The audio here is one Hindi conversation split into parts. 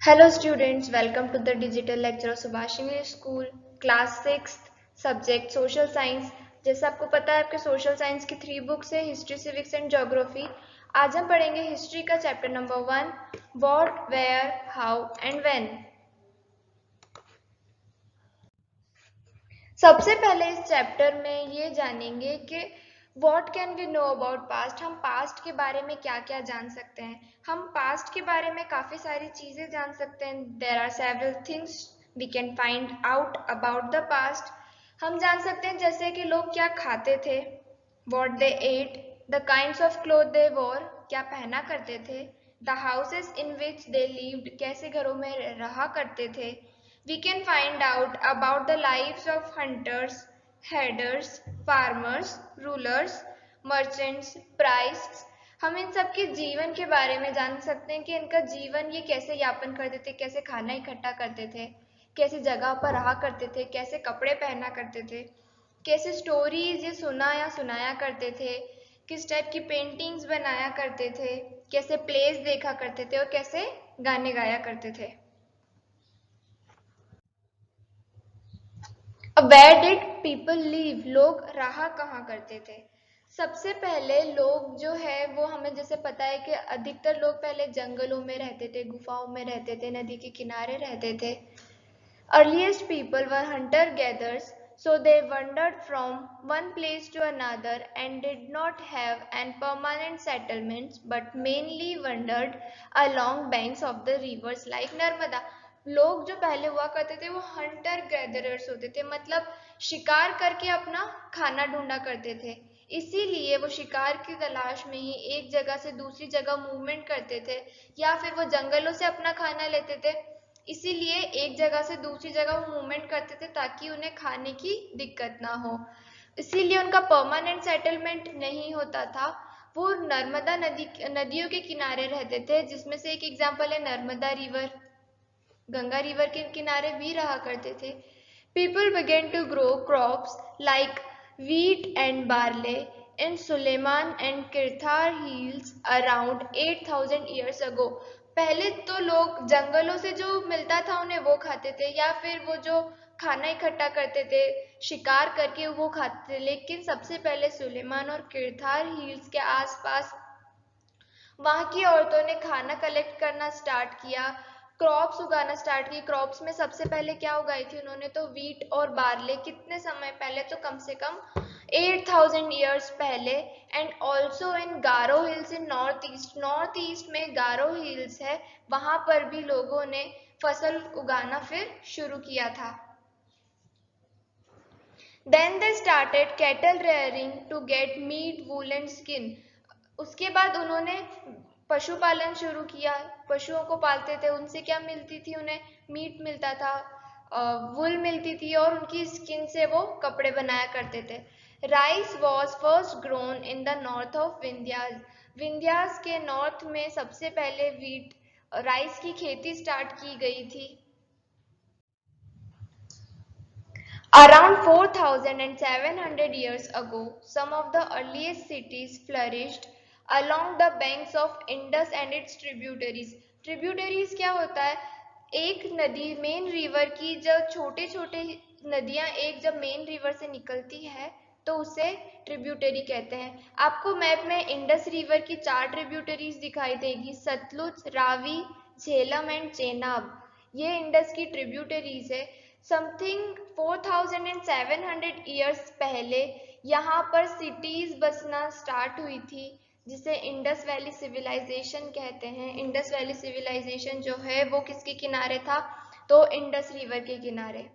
Hello students, welcome to the digital lecture of Subhash English school class 6th subject social science. जैसा आपको पता है आपके सोशल साइंस की 3 बुक्स है, हिस्ट्री, सिविक्स एंड ज्योग्राफी। आज हम पढ़ेंगे हिस्ट्री का chapter number 1, what, where, how and when. सबसे पहले इस चैप्टर में ये जानेंगे कि what can we know about past. हम पास्ट के बारे में क्या क्या जान सकते हैं। हम पास्ट के बारे में काफ़ी सारी चीज़ें जान सकते हैं। There are several things we can find out about the past. हम जान सकते हैं जैसे कि लोग क्या खाते थे, what they ate, the kinds of cloth they wore, क्या पहना करते थे, the houses in which they lived, कैसे घरों में रहा करते थे। We can find out about the lives of hunters, herders, farmers, rulers, merchants, priests। हम इन सब के जीवन के बारे में जान सकते हैं कि इनका जीवन ये कैसे यापन करते थे, कैसे खाना इकट्ठा करते थे, कैसी जगह पर रहा करते थे, कैसे कपड़े पहना करते थे, कैसे स्टोरीज ये सुना या सुनाया करते थे, किस टाइप की पेंटिंग्स बनाया करते थे, कैसे प्लेस देखा करते थे और कैसे गाने गाया करते थे। वेयर डिड पीपल लीव, लोग रहा कहाँ करते थे। सबसे पहले लोग जो है वो हमें जैसे पता है कि अधिकतर लोग पहले जंगलों में रहते थे, गुफाओं में रहते थे, नदी के किनारे रहते थे। Earliest people were Hunter gathers, so they wandered from one place to another and did not have an permanent settlements but mainly wandered along banks of the rivers like Narmada। लोग जो पहले हुआ करते थे वो हंटर गैदरर्स होते थे, मतलब शिकार करके अपना खाना ढूंढा करते थे। इसीलिए वो शिकार की तलाश में ही एक जगह से दूसरी जगह मूवमेंट करते थे, या फिर वो जंगलों से अपना खाना लेते थे। इसीलिए एक जगह से दूसरी जगह वो मूवमेंट करते थे ताकि उन्हें खाने की दिक्कत ना हो। इसीलिए उनका परमानेंट सेटलमेंट नहीं होता था। वो नर्मदा नदियों के किनारे रहते थे, जिसमें से एक एग्जाम्पल है नर्मदा रिवर। गंगा रिवर के किनारे भी रहा करते थे। People began to grow crops like wheat and barley in Suleiman and Kirthar hills around 8000 years ago। पहले तो लोग जंगलों से जो मिलता था उन्हें वो खाते थे, या फिर वो जो खाना इकट्ठा करते थे शिकार करके वो खाते थे। लेकिन सबसे पहले सुलेमान और किरथार हिल्स के आसपास वहाँ की औरतों ने खाना कलेक्ट करना स्टार्ट किया, क्रॉप्स उगाना स्टार्ट की। क्रॉप्स में सबसे पहले क्या उगाई थी उन्होंने, तो वीट और बार्ले। कितने समय पहले, तो कम से कम 8000 ईयर्स पहले। And also in Garo hills in north east में गारो हिल्स है, वहां पर भी लोगों ने फसल उगाना फिर शुरू किया था। Then they started cattle rearing to get meat, wool and skin। उसके बाद उन्होंने पशुपालन शुरू किया, पशुओं को पालते थे। उनसे क्या मिलती थी, उन्हें मीट मिलता था, वुल मिलती थी और उनकी स्किन से वो कपड़े बनाया करते थे। Rice was first grown in the north of Vindhyas. Vindhyas के नॉर्थ में सबसे पहले वीट राइस की खेती स्टार्ट की गई थी। Around 4700 years ago, some of the earliest cities flourished along the banks of Indus and its tributaries। Tributaries क्या होता है, एक नदी मेन रिवर की जब छोटे छोटे नदियां एक जब मेन रिवर से निकलती है तो उसे ट्रिब्यूटरी कहते हैं। आपको मैप में इंडस रिवर की 4 ट्रिब्यूटरीज दिखाई देगी, सतलुज, रावी, झेलम एंड चेनाब। ये इंडस की ट्रिब्यूटरीज है। समथिंग 4700 ईयर्स पहले यहाँ पर सिटीज बसना स्टार्ट हुई थी, जिसे इंडस वैली सिविलाइजेशन कहते हैं। इंडस वैली सिविलाइजेशन जो है वो किसके किनारे था, तो इंडस रिवर के किनारे।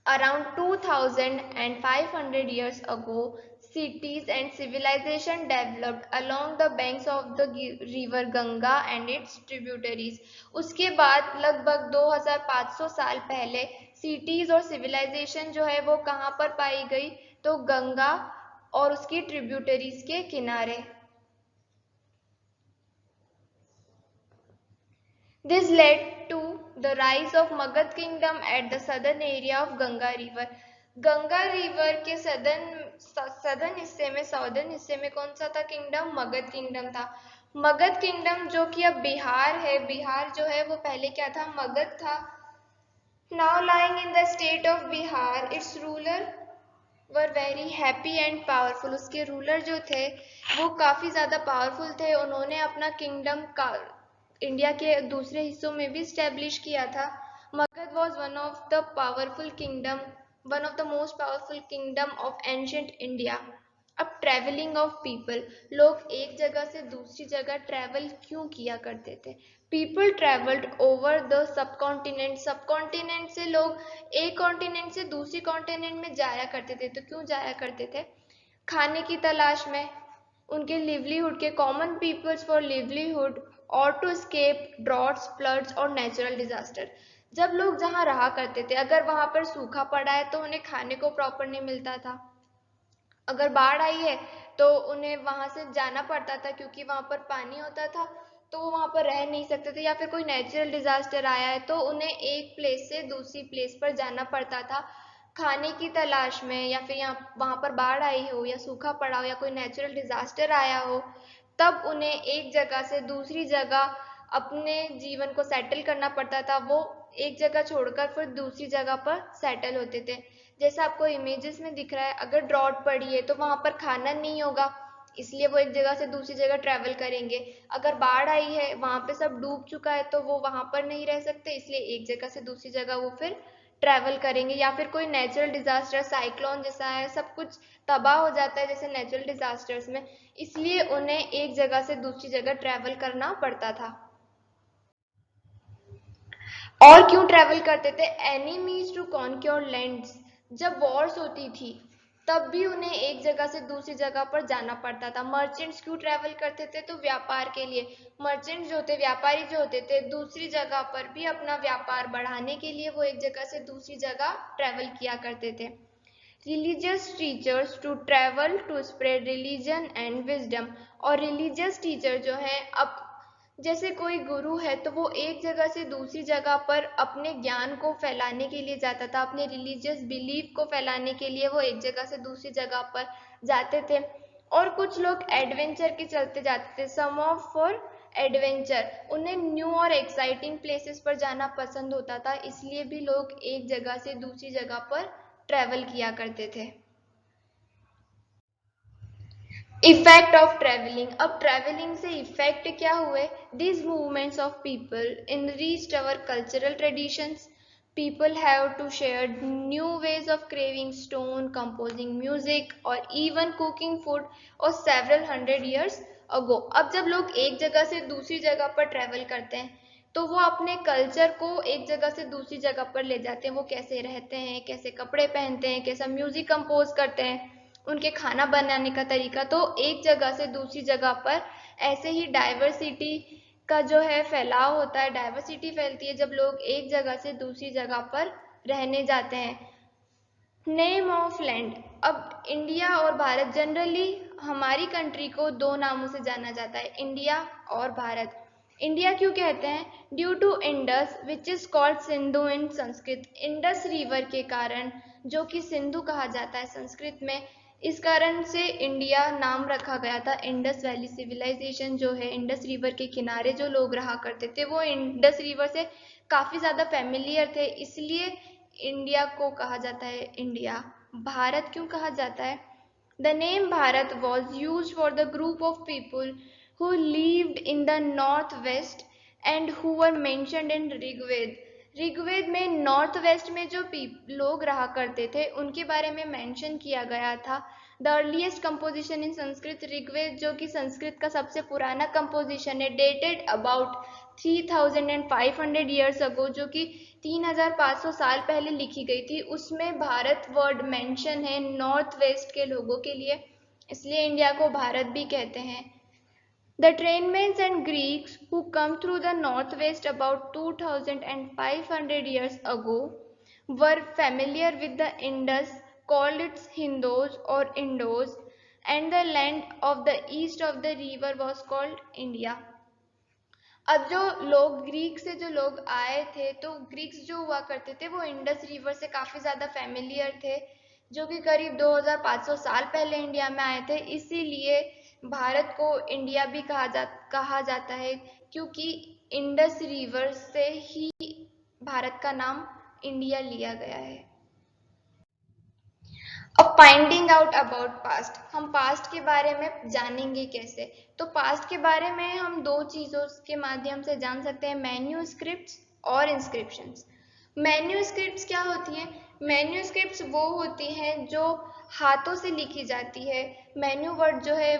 Around 2500 years ago, cities and civilization developed along the banks of the river Ganga and its tributaries। उसके बाद लगभग 2500 साल पहले सिटीज और सिविलाइजेशन जो है वो कहाँ पर पाई गई, तो गंगा और उसकी ट्रिब्यूटरीज के किनारे। This led to the rise of Magad kingdom at the southern area of Ganga river। Ganga river के सदर्न हिस्से में, साउदर्न हिस्से में कौन सा था किंगडम, मगध किंगडम था। मगध किंगडम जो कि अब बिहार है, बिहार जो है वो पहले क्या था, मगध था। Now lying in the state of Bihar, it's ruler were very happy and powerful. उसके रूलर जो थे वो काफ़ी ज़्यादा पावरफुल थे। उन्होंने अपना किंगडम का इंडिया के दूसरे हिस्सों में भी स्टैब्लिश किया था। Magadh was one of the powerful kingdom, one of the most powerful kingdom of ancient India. अब ट्रैवलिंग ऑफ पीपल, लोग एक जगह से दूसरी जगह ट्रैवल क्यों किया करते थे? People travelled over the sub continent, सब कॉन्टिनेंट से लोग एक कॉन्टिनेंट से दूसरी कॉन्टिनेंट में जाया करते थे। तो क्यों जाया करते थे? खाने की तलाश में, उनके लिवलीहुड के, कॉमन पीपल्स फॉर लिवलीहुड, और टू स्केप ड्रॉट्स, फ्लड्स और नेचुरल डिजास्टर। जब लोग जहाँ रहा करते थे, अगर वहां पर सूखा पड़ा है तो उन्हें खाने को प्रॉपर नहीं मिलता था। अगर बाढ़ आई है तो उन्हें वहां से जाना पड़ता था, क्योंकि वहां पर पानी होता था तो वो वहां पर रह नहीं सकते थे। या फिर कोई नेचुरल डिजास्टर आया है तो उन्हें एक प्लेस से दूसरी प्लेस पर जाना पड़ता था खाने की तलाश में, या फिर यहाँ वहां पर बाढ़ आई हो या सूखा पड़ा हो या कोई नेचुरल डिजास्टर आया हो, तब उन्हें एक जगह से दूसरी जगह अपने जीवन को सेटल करना पड़ता था। वो एक जगह छोड़कर फिर दूसरी जगह पर सेटल होते थे। जैसा आपको इमेजेस में दिख रहा है, अगर ड्रॉट पड़ी है तो वहां पर खाना नहीं होगा, इसलिए वो एक जगह से दूसरी जगह ट्रैवल करेंगे। अगर बाढ़ आई है, वहां पे सब डूब चुका है, तो वो वहां पर नहीं रह सकते, इसलिए एक जगह से दूसरी जगह वो फिर ट्रैवल करेंगे। या फिर कोई नेचुरल डिजास्टर, साइक्लोन जैसा है, सब कुछ तबाह हो जाता है जैसे नेचुरल डिजास्टर्स में, इसलिए उन्हें एक जगह से दूसरी जगह ट्रैवल करना पड़ता था। और क्यों ट्रैवल करते थे? एनिमीज टू कॉन्क्योर लैंड्स, जब वॉर्स होती थी तब भी उन्हें एक जगह से दूसरी जगह पर जाना पड़ता था। मर्चेंट्स क्यों ट्रैवल करते थे? तो व्यापार के लिए। मर्चेंट्स जो थे, व्यापारी जो होते थे, दूसरी जगह पर भी अपना व्यापार बढ़ाने के लिए वो एक जगह से दूसरी जगह ट्रैवल किया करते थे। Religious teachers to travel to spread religion and wisdom, और रिलीजियस टीचर जो है, अब जैसे कोई गुरु है तो वो एक जगह से दूसरी जगह पर अपने ज्ञान को फैलाने के लिए जाता था, अपने रिलीजियस बिलीफ को फैलाने के लिए वो एक जगह से दूसरी जगह पर जाते थे। और कुछ लोग एडवेंचर के चलते जाते थे, सम ऑफ फॉर एडवेंचर, उन्हें न्यू और एक्साइटिंग प्लेसेस पर जाना पसंद होता था, इसलिए भी लोग एक जगह से दूसरी जगह पर ट्रैवल किया करते थे। इफेक्ट ऑफ ट्रेवलिंग, अब ट्रेवलिंग से इफेक्ट क्या हुए? these movements of people enriched our cultural traditions. People have to share new ways of craving stone, composing music or even cooking food or several hundred years ago. अब जब लोग एक जगह से दूसरी जगह पर ट्रेवल करते हैं तो वो अपने कल्चर को एक जगह से दूसरी जगह पर ले जाते हैं। वो कैसे रहते हैं, कैसे कपड़े पहनते हैं, कैसा म्यूजिक कंपोज करते हैं, उनके खाना बनाने का तरीका, तो एक जगह से दूसरी जगह पर ऐसे ही डाइवर्सिटी का जो है फैलाव होता है, डाइवर्सिटी फैलती है जब लोग एक जगह से दूसरी जगह पर रहने जाते हैं। नेम ऑफ लैंड, अब इंडिया और भारत, जनरली हमारी कंट्री को दो नामों से जाना जाता है, इंडिया और भारत। इंडिया क्यों कहते हैं? Due to Indus which is called Sindhu in Sanskrit, Indus river के कारण, जो कि सिंधु कहा जाता है संस्कृत में, इस कारण से इंडिया नाम रखा गया था। इंडस वैली सिविलाइजेशन जो है, इंडस रिवर के किनारे जो लोग रहा करते थे वो इंडस रिवर से काफी ज्यादा फेमिलियर थे, इसलिए इंडिया को कहा जाता है इंडिया। भारत क्यों कहा जाता है? The name Bharat was use for the group of people who lived in the northwest and who were mentioned in Rigveda. Rigveda में नॉर्थ वेस्ट में जो लोग रहा करते थे उनके बारे में मेंशन किया गया था। The earliest composition in Sanskrit, Rigveda जो कि संस्कृत का सबसे पुराना कंपोजिशन है, डेटेड अबाउट 3500 ईयर्स अगो, जो कि 3500 साल पहले लिखी गई थी, उसमें भारत वर्ड मेंशन है नॉर्थ वेस्ट के लोगों के लिए, इसलिए इंडिया को भारत भी कहते हैं। The Trainmans and Greeks who come through the northwest about 2500 years ago were familiar with the Indus, called it Hindos or Indos, and the land of the east of the river was called India. अब जो लोग ग्रीक से जो लोग आए थे, तो ग्रीक्स जो हुआ करते थे वो इंडस रिवर से काफी ज्यादा फेमिलियर थे, जो कि करीब 2500 साल पहले इंडिया में आए थे, इसीलिए भारत को इंडिया भी कहा जाता है, क्योंकि इंडस रिवर से ही भारत का नाम इंडिया लिया गया है। अब फाइंडिंग आउट अबाउट पास्ट, हम पास्ट के बारे में जानेंगे कैसे? तो पास्ट के बारे में हम दो चीजों के माध्यम से जान सकते हैं, मैन्यूस्क्रिप्ट्स और इंस्क्रिप्शंस। मैन्यूस्क्रिप्ट्स क्या होती हैं? मैन्यूस्क्रिप्ट्स वो होती हैं जो हाथों से लिखी जाती है। मेन्यू वर्ड जो है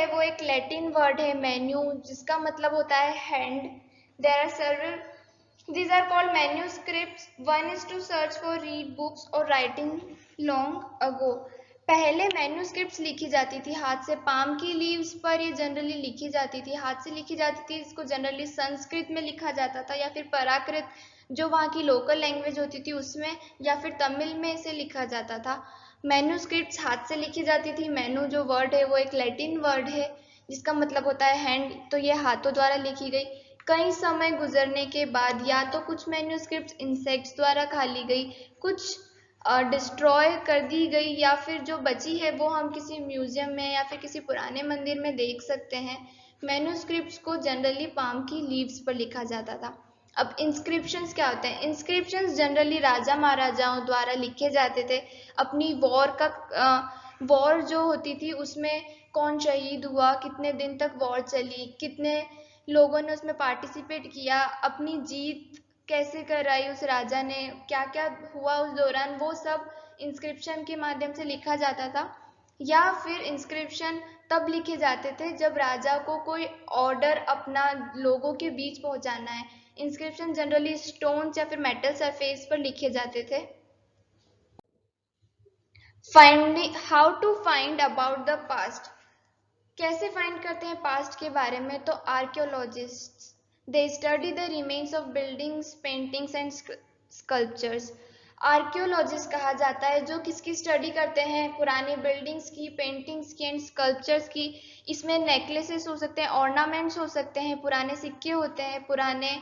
वो एक लैटिन वर्ड है मेन्यू, जिसका मतलब होता है hand. There are several, these are called manuscripts. One is to search for read books or writing long ago. पहले मैन्यूस्क्रिप्ट्स लिखी जाती थी हाथ से, पाम की लीव्स पर ये जनरली लिखी जाती थी, हाथ से लिखी जाती थी। इसको जनरली संस्कृत में लिखा जाता था, या फिर प्राकृत जो वहाँ की लोकल लैंग्वेज होती थी उसमें, या फिर तमिल में इसे लिखा जाता था। मैन्यूस्क्रिप्ट्स हाथ से लिखी जाती थी। मैनू जो वर्ड है वो एक लैटिन वर्ड है जिसका मतलब होता है हैंड, तो ये हाथों द्वारा लिखी गई। कई समय गुजरने के बाद या तो कुछ मैन्यूस्क्रिप्ट्स इंसेक्ट्स द्वारा खा ली गई, कुछ डिस्ट्रॉय कर दी गई, या फिर जो बची है वो हम किसी म्यूजियम में या फिर किसी पुराने मंदिर में देख सकते हैं। मैन्यूस्क्रिप्ट्स को जनरली पाम की लीव्स पर लिखा जाता था। अब इंस्क्रिप्शंस क्या होते हैं? इंस्क्रिप्शंस जनरली राजा महाराजाओं द्वारा लिखे जाते थे। अपनी वॉर जो होती थी उसमें कौन शहीद हुआ, कितने दिन तक वॉर चली, कितने लोगों ने उसमें पार्टिसिपेट किया, अपनी जीत कैसे कराई उस राजा ने, क्या क्या हुआ उस दौरान, वो सब इंस्क्रिप्शन के माध्यम से लिखा जाता था। या फिर इंस्क्रिप्शन तब लिखे जाते थे जब राजा को कोई ऑर्डर अपना लोगों के बीच पहुंचाना है। इंस्क्रिप्शन जनरली स्टोन्स या फिर मेटल सरफेस पर लिखे जाते थे। Finding, how to find about the past, कैसे फाइंड करते हैं पास्ट के बारे में? तो archaeologists, they study the remains of buildings, paintings and sculptures. Archaeologist कहा जाता है जो किसकी स्टडी करते हैं? पुरानी बिल्डिंग्स की, पेंटिंग्स की एंड स्कल्पचर्स की। इसमें नेकलेसेस हो सकते हैं, ऑर्नामेंट्स हो सकते हैं, पुराने सिक्के होते हैं, पुराने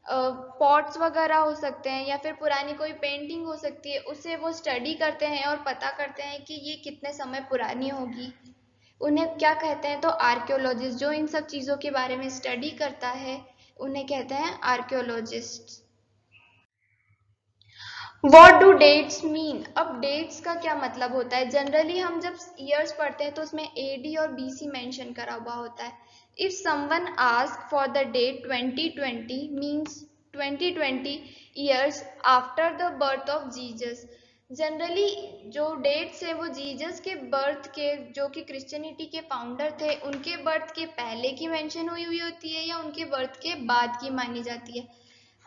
पॉट्स वगैरह हो सकते हैं, या फिर पुरानी कोई पेंटिंग हो सकती है। उसे वो स्टडी करते हैं और पता करते हैं कि ये कितने समय पुरानी होगी। उन्हें क्या कहते हैं? तो आर्कियोलॉजिस्ट, जो इन सब चीज़ों के बारे में स्टडी करता है उन्हें कहते हैं archaeologist. What do dates mean? अब डेट्स का क्या मतलब होता है? जनरली हम जब ईयर्स पढ़ते हैं तो उसमें AD और BC मेंशन करा हुआ होता है। If someone ask for the date 2020 means 2020 years after the birth of Jesus. Generally जो डेट्स है वो जीसस के बर्थ के, जो कि क्रिश्चियनिटी के फाउंडर थे, उनके बर्थ के पहले की मेंशन हुई हुई होती है या उनके बर्थ के बाद की मानी जाती है।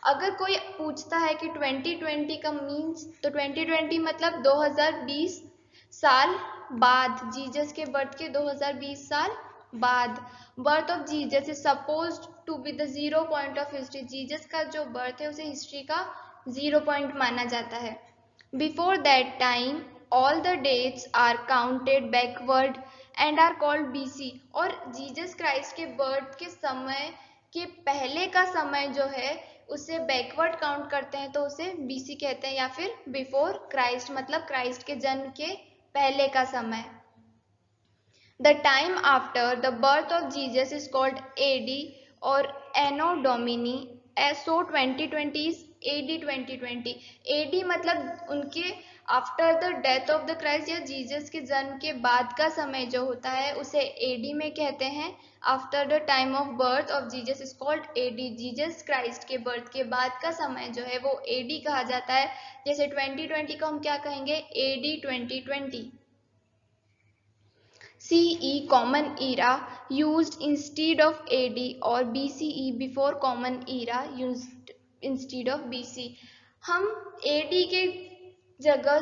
अगर कोई पूछता है कि 2020 का मीन्स, तो 2020 मतलब 2020 साल बाद, जीसस के बर्थ के 2020 साल बाद। Birth of Jesus is supposed to be the zero point of history. Jesus का जो बर्थ है उसे हिस्ट्री का जीरो पॉइंट माना जाता है। Before that time all the dates are counted backward and are called BC। और जीसस क्राइस्ट के बर्थ के समय के पहले का समय जो है उसे बैकवर्ड काउंट करते हैं तो उसे BC कहते हैं, या फिर बिफोर क्राइस्ट मतलब क्राइस्ट के जन्म के पहले का समय। The time after the birth of Jesus is called AD और anno Domini. So 2020 is AD 2020। AD मतलब उनके after the death of the Christ या जीसस के जन्म के बाद का समय जो होता है उसे AD में कहते हैं। After the time of birth of Jesus is called AD। Jesus Christ के बर्थ के बाद का समय जो है वो AD कहा जाता है। जैसे 2020 को हम क्या कहेंगे? AD 2020। CE common era used instead of AD और BCE before common era used instead of BC। हम AD के जगह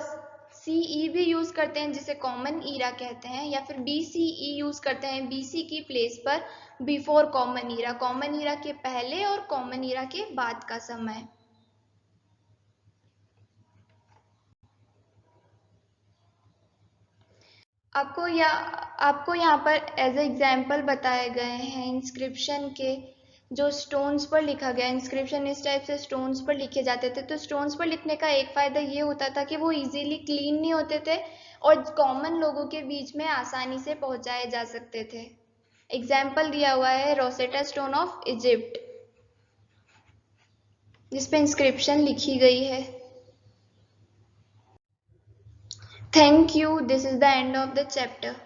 CE भी यूज करते हैं जिसे कॉमन ईरा कहते हैं, या फिर BCE यूज करते हैं BC की प्लेस पर before common era, common era के पहले और कॉमन ईरा के बाद का समय। आपको यहाँ पर एज एग्जाम्पल बताए गए हैं इंस्क्रिप्शन के। जो स्टोन्स पर लिखा गया, इंस्क्रिप्शन इस टाइप से स्टोन्स पर लिखे जाते थे। तो स्टोन्स पर लिखने का एक फ़ायदा ये होता था कि वो इजीली क्लीन नहीं होते थे और कॉमन लोगों के बीच में आसानी से पहुंचाए जा सकते थे। एग्जाम्पल दिया हुआ है रोसेटा स्टोन ऑफ इजिप्ट, जिस पे इंस्क्रिप्शन लिखी गई है। Thank you, this is the end of the chapter.